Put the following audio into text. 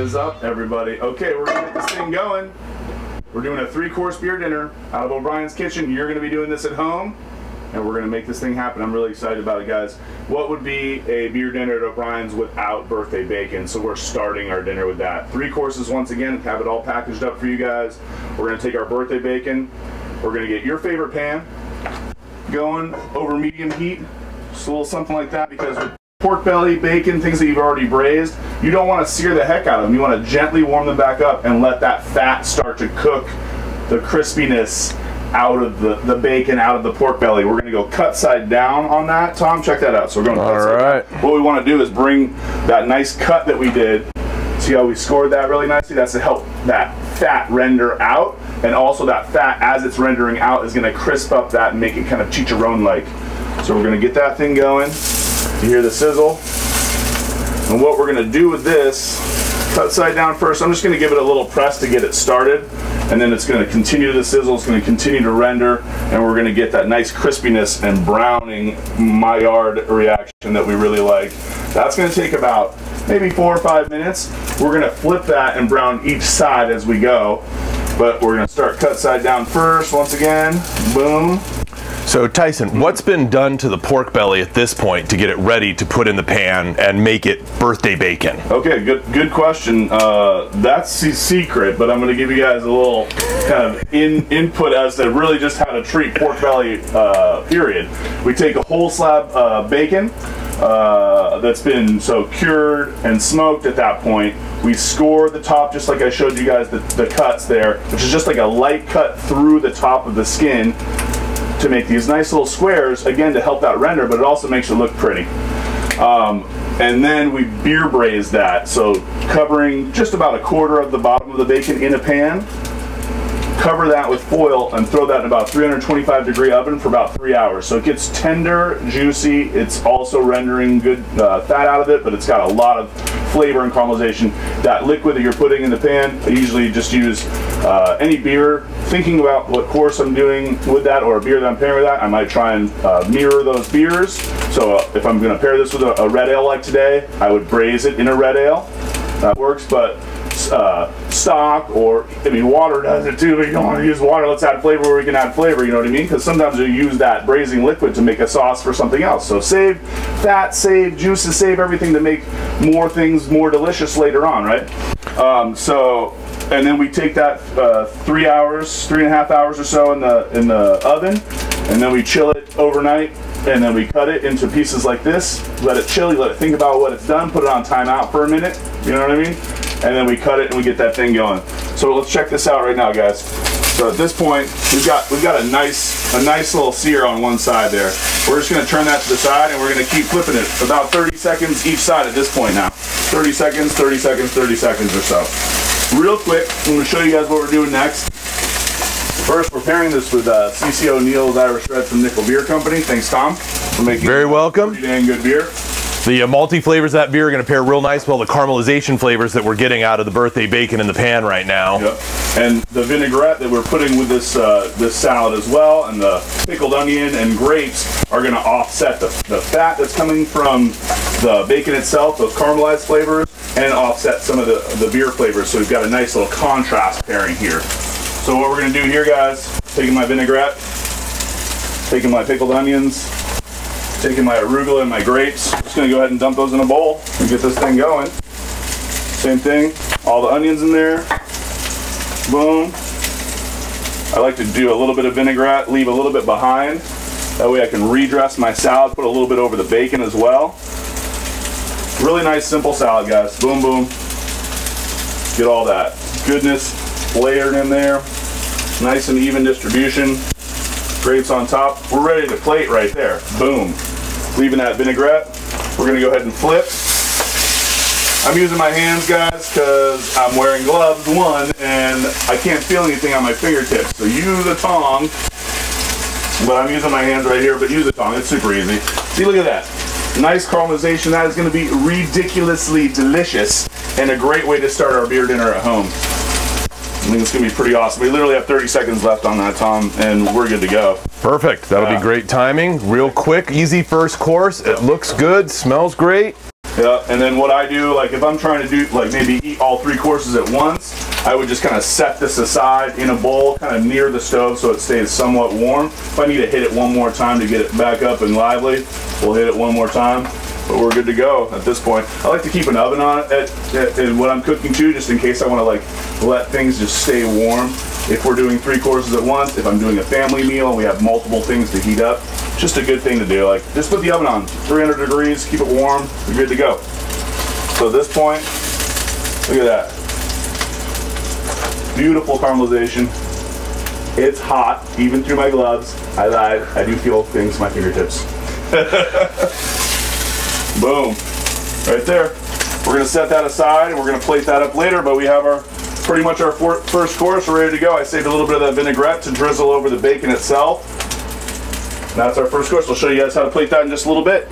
is up, everybody? Okay, we're gonna get this thing going. We're doing a 3-course beer dinner out of O'Brien's Kitchen. You're gonna be doing this at home, and we're gonna make this thing happen. I'm really excited about it, guys. What would be a beer dinner at O'Brien's without birthday bacon? So we're starting our dinner with that. 3 courses once again, have it all packaged up for you guys. We're gonna take our birthday bacon. We're gonna get your favorite pan going over medium heat. Just a little something like that, because with pork belly, bacon, things that you've already braised, you don't want to sear the heck out of them. You want to gently warm them back up and let that fat start to cook the crispiness out of the bacon, out of the pork belly. We're going to go cut side down on that. Tom, check that out. So we're going to cut side down. What we want to do is bring that nice cut that we did. See how we scored that really nicely? That's to help that fat render out, and also that fat, as it's rendering out, is going to crisp up that and make it kind of chicharron-like. So we're going to get that thing going. You hear the sizzle. And what we're going to do with this, cut side down first. I'm just going to give it a little press to get it started, and then it's going to continue to sizzle, it's going to continue to render, and we're going to get that nice crispiness and browning Maillard reaction that we really like. That's going to take about maybe 4 or 5 minutes. We're going to flip that and brown each side as we go, but we're going to start cut side down first. Once again, boom. So Tyson, what's been done to the pork belly at this point to get it ready to put in the pan and make it birthday bacon? Okay, good question. That's the secret, but I'm going to give you guys a little kind of input as to really just how to treat pork belly, period. We take a whole slab bacon that's been cured and smoked at that point. We score the top just like I showed you guys the cuts there, which is just like a light cut through the top of the skin, to make these nice little squares, again, to help that render, but it also makes it look pretty. And then we beer braise that, so covering just about 1/4 of the bottom of the bacon in a pan. Cover that with foil and throw that in about 325-degree oven for about 3 hours. So it gets tender, juicy. It's also rendering good fat out of it, but it's got a lot of flavor and caramelization. That liquid that you're putting in the pan, I usually just use any beer. Thinking about what course I'm doing with that, or a beer that I'm pairing with that, I might try and mirror those beers. So if I'm going to pair this with a red ale like today, I would braise it in a red ale. That works, but stock, or I mean water does it too, but you don't want to use water. Let's add flavor where we can add flavor, you know what I mean? Because sometimes you use that braising liquid to make a sauce for something else. So save fat, save juices, save everything to make more things more delicious later on, right? And then we take that 3 hours, 3.5 hours or so in the oven, and then we chill it overnight, and then we cut it into pieces like this, let it chill, let it think about what it's done, put it on timeout for a minute, you know what I mean? And then we cut it and we get that thing going. So let's check this out right now, guys. So at this point, we've got a nice little sear on one side there. We're just gonna turn that to the side, and we're gonna keep flipping it about 30 seconds each side at this point now. 30 seconds, 30 seconds, 30 seconds or so. Real quick, I'm going to show you guys what we're doing next. First, we're pairing this with C.C. O'Neill's Irish Red from Nickel Beer Company. Thanks, Tom, for making very welcome. Pretty dang good beer. The malty flavors of that beer are going to pair real nice with all the caramelization flavors that we're getting out of the birthday bacon in the pan right now. Yep. And the vinaigrette that we're putting with this this salad as well, and the pickled onion and grapes are going to offset the fat that's coming from the bacon itself, those caramelized flavors, and offset some of the beer flavors. So we've got a nice little contrast pairing here. So what we're going to do here, guys, taking my vinaigrette, taking my pickled onions, taking my arugula and my grapes. Just going to go ahead and dump those in a bowl and get this thing going. Same thing, all the onions in there. Boom. I like to do a little bit of vinaigrette, leave a little bit behind. That way I can redress my salad, put a little bit over the bacon as well. Really nice, simple salad, guys. Boom, boom. Get all that goodness layered in there. Nice and even distribution. Grapes on top. We're ready to plate right there. Boom. Leaving that vinaigrette. We're going to go ahead and flip. I'm using my hands, guys, because I'm wearing gloves, one, and I can't feel anything on my fingertips. So use a tong. But I'm using my hands right here, but use a tong. It's super easy. See, look at that. Nice caramelization. That is going to be ridiculously delicious and a great way to start our beer dinner at home. I think it's going to be pretty awesome. We literally have 30 seconds left on that, Tom, and we're good to go. Perfect. That'll be great timing. Real quick, easy first course. It looks good, smells great. Yeah, and then what I do, like if I'm trying to do, like maybe eat all 3 courses at once, I would just kind of set this aside in a bowl, kind of near the stove so it stays somewhat warm. If I need to hit it one more time to get it back up and lively, we'll hit it one more time. But we're good to go at this point. I like to keep an oven on it when I'm cooking too, just in case I want to like let things just stay warm. If we're doing 3 courses at once, if I'm doing a family meal and we have multiple things to heat up, just a good thing to do. Like just put the oven on 300 degrees, keep it warm, you're good to go. So at this point, look at that. Beautiful caramelization. It's hot, even through my gloves. I lied, I do feel things in my fingertips. Boom, right there. We're gonna set that aside and we're gonna plate that up later, but we have our pretty much our first course ready to go. I saved a little bit of that vinaigrette to drizzle over the bacon itself. And that's our first course. I'll show you guys how to plate that in just a little bit.